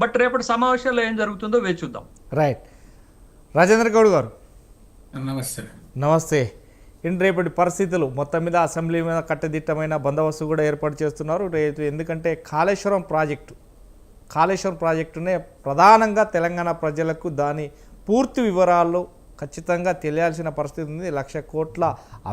But రేపటి సమావేశాల్లో ఏం జరుగుతుందో వేచి చూద్దాం. రైట్. రాజేంద్ర గౌడ్ గారు నమస్తే. నమస్తే. రేపటి పరిస్థితులు మొత్తం మీద అసెంబ్లీ మీద కట్టుదిట్టమైన బందోబస్తు కూడా ఏర్పాటు చేస్తున్నారు రేపు. ఎందుకంటే కాళేశ్వరం ప్రాజెక్టునే ప్రధానంగా తెలంగాణ ప్రజలకు దాని పూర్తి వివరాలు ఖచ్చితంగా తెలియాల్సిన పరిస్థితి ఉంది. 1,00,000 కోట్ల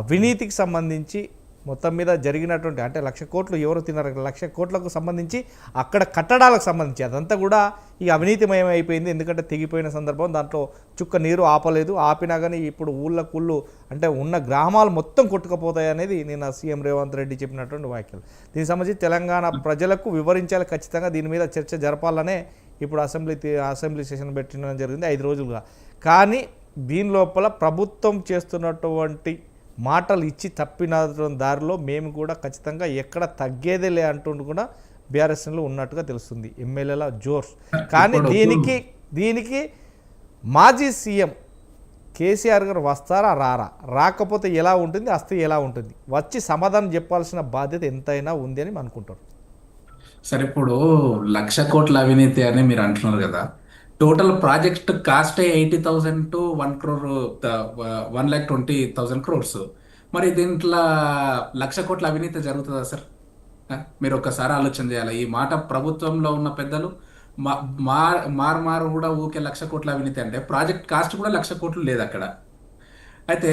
అవినీతికి సంబంధించి మొత్తం మీద జరిగినటువంటి, అంటే 1,00,000 కోట్లు ఎవరు తిన్నారు, 1,00,000 కోట్లకు సంబంధించి అక్కడ కట్టడాలకు సంబంధించి అదంతా కూడా ఈ అవినీతిమయం అయిపోయింది. ఎందుకంటే తెగిపోయిన సందర్భం, దాంట్లో చుక్క నీరు ఆపలేదు. ఆపినా కానీ ఇప్పుడు ఊళ్ళకుళ్ళు అంటే ఉన్న గ్రామాలు మొత్తం కొట్టుకుపోతాయి అనేది నిన్న సీఎం రేవంత్ రెడ్డి చెప్పినటువంటి వ్యాఖ్యలు. దీనికి సంబంధించి తెలంగాణ ప్రజలకు వివరించాలి, ఖచ్చితంగా దీని మీద చర్చ జరపాలనే ఇప్పుడు అసెంబ్లీ సెషన్ పెట్టడం జరిగింది 5 రోజులుగా. కానీ దీని లోపల ప్రభుత్వం చేస్తున్నటువంటి మాటలు ఇచ్చి తప్పిన దారిలో మేము కూడా ఖచ్చితంగా ఎక్కడ తగ్గేదేలే అంటుండు కూడా బీఆర్ఎస్లో ఉన్నట్టుగా తెలుస్తుంది, ఎమ్మెల్యేల జోర్స్. కానీ దీనికి మాజీ సీఎం కేసీఆర్ గారు వస్తారా రాకపోతే ఎలా ఉంటుంది, వస్తే ఎలా ఉంటుంది, వచ్చి సమాధానం చెప్పాల్సిన బాధ్యత ఎంతైనా ఉంది అని అనుకుంటారు. సరే, ఇప్పుడు 1,00,000 కోట్ల అవినీతి అని మీరు అంటున్నారు కదా. Total project cost 80,000 to 1 crore, 1,20,000 crores. మరి దీంట్లో 1,00,000 కోట్ల అవినీతి జరుగుతుందా సార్? మీరు ఒక్కసారి ఆలోచన చేయాలి. ఈ మాట ప్రభుత్వంలో ఉన్న పెద్దలు మారు కూడా ఊకే 1,00,000 కోట్ల అవినీతి అంటే ప్రాజెక్ట్ కాస్ట్ కూడా 1,00,000 కోట్లు లేదు అక్కడ. అయితే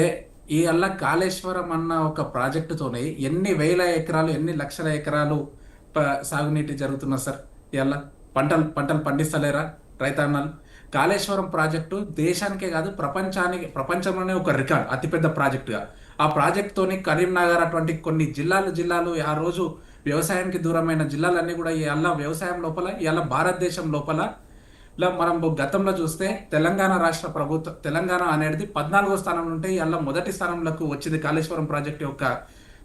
ఈ అల్ల కాళేశ్వరం అన్న ఒక ప్రాజెక్టుతోనే ఎన్ని వేల ఎకరాలు, ఎన్ని లక్షల ఎకరాలు సాగునీటి జరుగుతున్నా సార్? ఇవాళ పంటలు పండిస్తలేరా రైతన్నలు? కాళేశ్వరం ప్రాజెక్టు దేశానికే కాదు ప్రపంచంలోనే ఒక రికార్డ్, అతిపెద్ద ప్రాజెక్టుగా. ఆ ప్రాజెక్టుతోని కరీంనగర్ అటువంటి కొన్ని జిల్లాలు ఆ రోజు వ్యవసాయానికి దూరమైన జిల్లాలన్నీ కూడా ఇవాళ వ్యవసాయం లోపల, ఇవాళ భారతదేశం లోపల ఇలా మనం గతంలో చూస్తే తెలంగాణ అనేది 14వ స్థానం నుండి ఇవాళ మొదటి స్థానంలోకి వచ్చింది కాళేశ్వరం ప్రాజెక్టు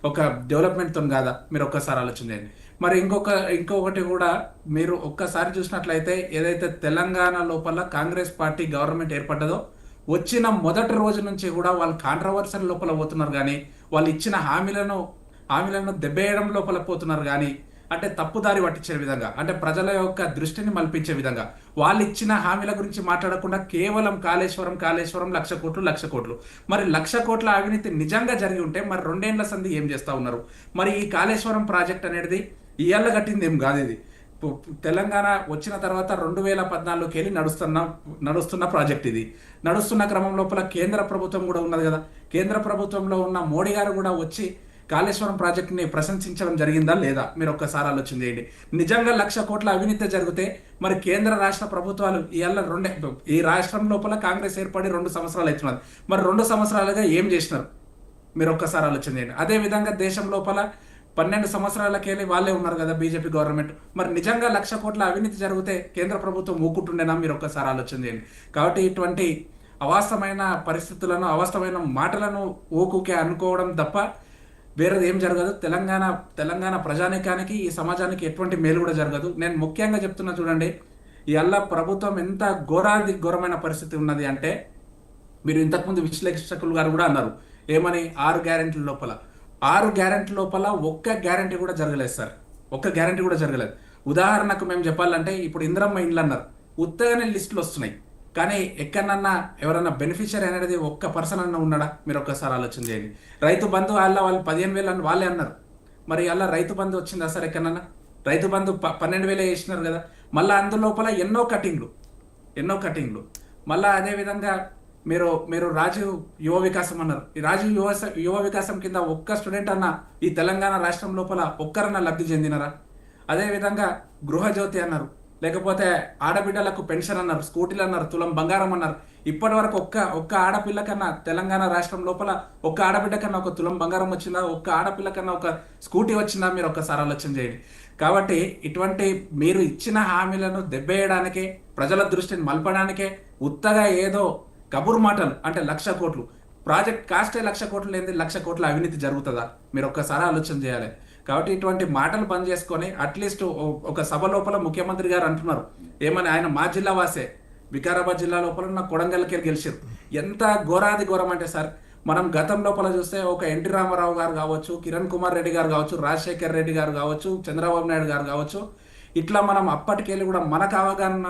ఒక డెవలప్మెంట్తో కాదా? మీరు ఒక్కసారి ఆలోచన చేయండి. మరి ఇంకొకటి కూడా మీరు ఒక్కసారి చూసినట్లయితే, ఏదైతే తెలంగాణ లోపల కాంగ్రెస్ పార్టీ గవర్నమెంట్ ఏర్పడ్డదో వచ్చిన మొదటి రోజు నుంచి కూడా వాళ్ళు కాంట్రవర్సల్ లోపల పోతున్నారు, కానీ వాళ్ళు ఇచ్చిన హామీలను దెబ్బేయడం లోపల పోతున్నారు, కానీ అంటే తప్పుదారి పట్టించే విధంగా, అంటే ప్రజల యొక్క దృష్టిని మల్పించే విధంగా వాళ్ళు ఇచ్చిన హామీల గురించి మాట్లాడకుండా కేవలం కాళేశ్వరం 1,00,000 కోట్లు. మరి 1,00,000 కోట్ల అవినీతి నిజంగా జరిగి ఉంటే మరి 2 ఏళ్ల సంధి ఏం చేస్తా ఉన్నారు? మరి ఈ కాళేశ్వరం ప్రాజెక్ట్ అనేది ఇయ్యాల కట్టింది ఏం కాదు. ఇది తెలంగాణ వచ్చిన తర్వాత 2014కి వెళ్ళి నడుస్తున్న ప్రాజెక్ట్. ఇది నడుస్తున్న క్రమం లోపల కేంద్ర ప్రభుత్వం కూడా ఉన్నది కదా. కేంద్ర ప్రభుత్వంలో ఉన్న మోడీ గారు కూడా వచ్చి కాళేశ్వరం ప్రాజెక్టుని ప్రశంసించడం జరిగిందా లేదా? మీరు ఒక్కసారి ఆలోచన చేయండి. నిజంగా 1,00,000 కోట్ల అవినీతి జరిగితే మరి కేంద్ర రాష్ట్ర ప్రభుత్వాలు ఈ రాష్ట్రం లోపల కాంగ్రెస్ ఏర్పడి 2 సంవత్సరాలు అవుతున్నది. మరి 2 సంవత్సరాలుగా ఏం చేసినారు? మీరు ఒక్కసారి ఆలోచన చేయండి. అదే విధంగా దేశం లోపల 12 సంవత్సరాలకి వెళ్ళి వాళ్ళే ఉన్నారు కదా బీజేపీ గవర్నమెంట్. మరి నిజంగా 1,00,000 కోట్ల అవినీతి జరిగితే కేంద్ర ప్రభుత్వం ఊకుంటుండేనా? మీరు ఒక్కసారి ఆలోచన చేయండి. కాబట్టి ఇటువంటి అవాస్తవమైన పరిస్థితులను, అవాస్తవమైన మాటలను ఊకుకే అనుకోవడం తప్ప వేరేది ఏం జరగదు. తెలంగాణ ప్రజానీకానికి, ఈ సమాజానికి ఎటువంటి మేలు కూడా జరగదు. నేను ముఖ్యంగా చెప్తున్నా చూడండి, ఇవాళ ప్రభుత్వం ఎంత ఘోరమైన పరిస్థితి ఉన్నది అంటే, మీరు ఇంతకుముందు విశ్లేషకులు గారు కూడా అన్నారు ఏమని, 6 గ్యారెంటీల లోపల ఒక్క గ్యారెంటీ కూడా జరగలేదు సార్. ఒక్క గ్యారెంటీ కూడా జరగలేదు. ఉదాహరణకు మేము చెప్పాలంటే, ఇప్పుడు ఇందిరమ్మ ఇండ్లు అన్నారు, ఉత్తగానే లిస్టులు వస్తున్నాయి, కానీ ఎక్కడన్నా ఎవరన్నా బెనిఫిషియరీ అనేది ఒక్క పర్సన్ అన్న ఉన్నాడా? మీరు ఒక్కసారి ఆలోచన చేయండి. రైతు బంధు వాళ్ళు 15,000 అని వాళ్ళే అన్నారు. మరి అలా రైతు బంధు వచ్చిందా సార్ ఎక్కడన్నా? రైతు బంధు 12,000 వేసినారు కదా. మళ్ళీ అందులోపల ఎన్నో కటింగ్లు. మళ్ళీ అదేవిధంగా మీరు రాజీవ్ యువ వికాసం అన్నారు. ఈ రాజీవ్ యువ వికాసం కింద ఒక్క స్టూడెంట్ అన్న ఈ తెలంగాణ రాష్ట్రం లోపల ఒక్కరన్నా లబ్ధి చెందినరా? అదేవిధంగా గృహజ్యోతి అన్నారు, లేకపోతే ఆడబిడ్డలకు పెన్షన్ అన్నారు, స్కూటీలు అన్నారు, తులం బంగారం అన్నారు. ఇప్పటి వరకు ఒక్క ఆడపిల్ల కన్నా తెలంగాణ రాష్ట్రం లోపల ఒక్క ఆడబిడ్డ కన్నా ఒక తులం బంగారం వచ్చిందా? ఒక్క ఆడపిల్ల కన్నా ఒక స్కూటీ వచ్చిందా? మీరు ఒక్కసారి ఆలోచన చేయండి. కాబట్టి ఇటువంటి మీరు ఇచ్చిన హామీలను దెబ్బేయడానికే, ప్రజల దృష్టిని మలపడానికే ఉత్తగా ఏదో కబురు మాటలు, అంటే 1,00,000 కోట్లు ప్రాజెక్ట్ కాస్టే 1,00,000 కోట్లు లేని 1,00,000 కోట్ల అవినీతి జరుగుతుందా? మీరు ఒక్కసారి ఆలోచన చేయాలి. కాబట్టి ఇటువంటి మాటలు బంద్ చేసుకొని అట్లీస్ట్ ఒక సభ లోపల ముఖ్యమంత్రి గారు అంటున్నారు ఏమని, ఆయన మా జిల్లా వాసే, వికారాబాద్ జిల్లా లోపల ఉన్న కొడంగల్కి గెలిచారు. ఎంత ఘోరం అంటే సార్, మనం గతం లోపల చూస్తే ఒక ఎన్టీ రామారావు గారు కావచ్చు, కిరణ్ కుమార్ రెడ్డి గారు కావచ్చు, రాజశేఖర్ రెడ్డి గారు కావచ్చు, చంద్రబాబు నాయుడు గారు కావచ్చు, ఇట్లా మనం అప్పటికెళ్ళి కూడా మనకు అవగాహన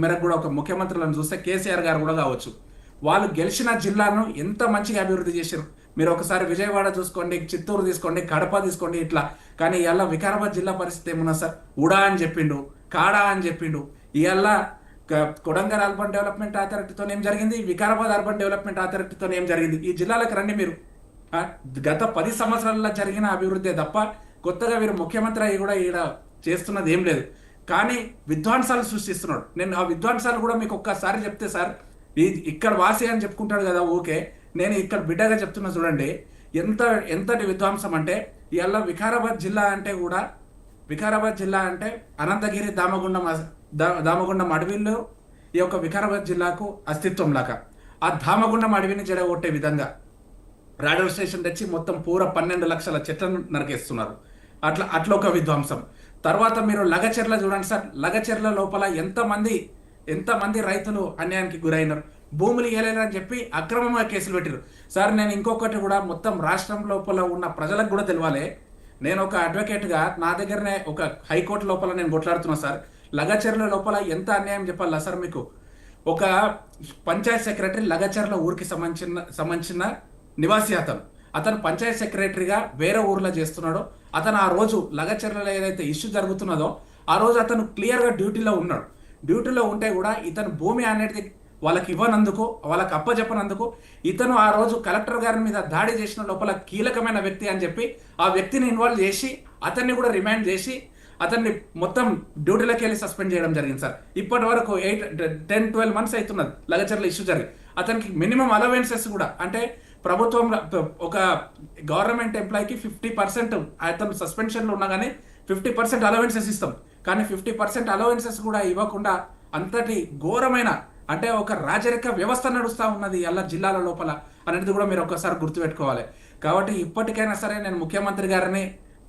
మేరకు కూడా ఒక ముఖ్యమంత్రులను చూస్తే కేసీఆర్ గారు కూడా కావచ్చు, వాళ్ళు గెలిచిన జిల్లాను ఎంత మంచిగా అభివృద్ధి చేశారు. మీరు ఒకసారి విజయవాడ చూసుకోండి, చిత్తూరు తీసుకోండి, కడప తీసుకోండి, ఇట్లా. కానీ ఇవాళ వికారాబాద్ జిల్లా పరిస్థితి ఏమున్నా సార్? ఉడా అని చెప్పిండు, కాడా అని చెప్పిండు. ఇవాళ కొడంగల్ అర్బన్ డెవలప్మెంట్ అథారిటీతో ఏం జరిగింది, వికారాబాద్ అర్బన్ డెవలప్మెంట్ అథారిటీతో ఏం జరిగింది? ఈ జిల్లాలకు రండి మీరు. గత 10 సంవత్సరాల్లో జరిగిన అభివృద్ధి తప్ప కొత్తగా వీరు ముఖ్యమంత్రి అయ్యి కూడా ఈడ చేస్తున్నది ఏం లేదు. కానీ విధ్వంసాలు సృష్టిస్తున్నాడు. నేను ఆ విధ్వంసాలు కూడా మీకు ఒక్కసారి చెప్తే సార్, ఇక్కడ వాసి అని చెప్పుకుంటాడు కదా ఓకే, నేను ఇక్కడ బిడ్డగా చెప్తున్నా చూడండి ఎంతటి విధ్వంసం అంటే, ఇవాళ వికారాబాద్ జిల్లా అంటే కూడా, వికారాబాద్ జిల్లా అంటే అనంతగిరి దామగుండం అడవిలో ఈ యొక్క వికారాబాద్ జిల్లాకు అస్తిత్వం లాగా, ఆ దామగుండం అడవిని జడగొట్టే విధంగా రాడర్ స్టేషన్ తెచ్చి మొత్తం పూర 12 లక్షల చెట్లను నరికేస్తున్నారు. అట్లా ఒక విధ్వంసం. తర్వాత మీరు లగచెర్ల చూడండి సార్, లగచెర్ల లోపల ఎంతమంది రైతులు అన్యాయానికి గురైనారు. భూములు ఇవ్వలేదని చెప్పి అక్రమంగా కేసులు పెట్టారు. సార్ నేను ఇంకొకటి కూడా మొత్తం రాష్ట్రం లోపల ఉన్న ప్రజలకు కూడా తెలవాలి. నేను ఒక అడ్వకేట్గా నా దగ్గరనే ఒక హైకోర్టు లోపల నేను కొట్లాడుతున్నా సార్. లగచెర్ల లోపల ఎంత అన్యాయం చెప్పాలా సార్ మీకు? ఒక పంచాయత్ సెక్రటరీ లగచెర్ల ఊరికి సంబంధించిన నివాసి అతను పంచాయత్ సెక్రటరీగా వేరే ఊర్లో చేస్తున్నాడో, అతను ఆ రోజు లగచెర్లలో ఏదైతే ఇష్యూ జరుగుతున్నదో ఆ రోజు అతను క్లియర్గా డ్యూటీలో ఉన్నాడు. డ్యూటీలో ఉంటే కూడా ఇతను భూమి అనేది వాళ్ళకి ఇవ్వనందుకు, వాళ్ళకి అప్పచెప్పనందుకు ఇతను ఆ రోజు కలెక్టర్ గారి మీద దాడి చేసిన లోపల కీలకమైన వ్యక్తి అని చెప్పి ఆ వ్యక్తిని ఇన్వాల్వ్ చేసి అతన్ని కూడా రిమాండ్ చేసి అతన్ని మొత్తం డ్యూటీలోకి వెళ్ళి సస్పెండ్ చేయడం జరిగింది సార్. ఇప్పటి వరకు 10-12 months అవుతున్నది లగచెర్ల ఇష్యూ జరిగి. అతనికి మినిమం అలవెన్సెస్ కూడా, అంటే ప్రభుత్వంలో ఒక గవర్నమెంట్ ఎంప్లాయీకి 50% అతను సస్పెన్షన్లో ఉన్నా కానీ 50% అలవెన్సెస్ ఇస్తాం. కానీ 50% అలవెన్సెస్ కూడా ఇవ్వకుండా అంతటి ఘోరమైన, అంటే ఒక రాజరిక వ్యవస్థ నడుస్తూ ఉన్నది అలా జిల్లాల లోపల అనేది కూడా మీరు ఒకసారి గుర్తుపెట్టుకోవాలి. కాబట్టి ఇప్పటికైనా సరే నేను ముఖ్యమంత్రి గారిని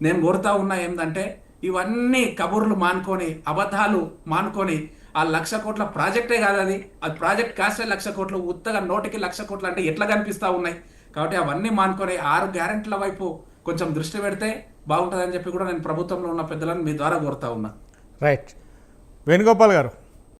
నేను కోరుతా ఉన్నా ఏంటంటే, ఇవన్నీ కబుర్లు మానుకొని, అబద్ధాలు మానుకొని, ఆ 1,00,000 కోట్ల ప్రాజెక్టే కాదు అది ప్రాజెక్ట్ కాస్టే 1,00,000 కోట్లు, ఉత్తగా నోటికి 1,00,000 కోట్లు అంటే ఎట్లా కనిపిస్తూ ఉన్నాయి. కాబట్టి అవన్నీ మానుకొని 6 గ్యారెంటీల వైపు కొంచెం దృష్టి పెడితే బాగుంటుందని చెప్పి కూడా నేను ప్రభుత్వంలో ఉన్న పెద్దలను మీ ద్వారా కోరుతా ఉన్నా. రైట్. వేణుగోపాల్ గారు,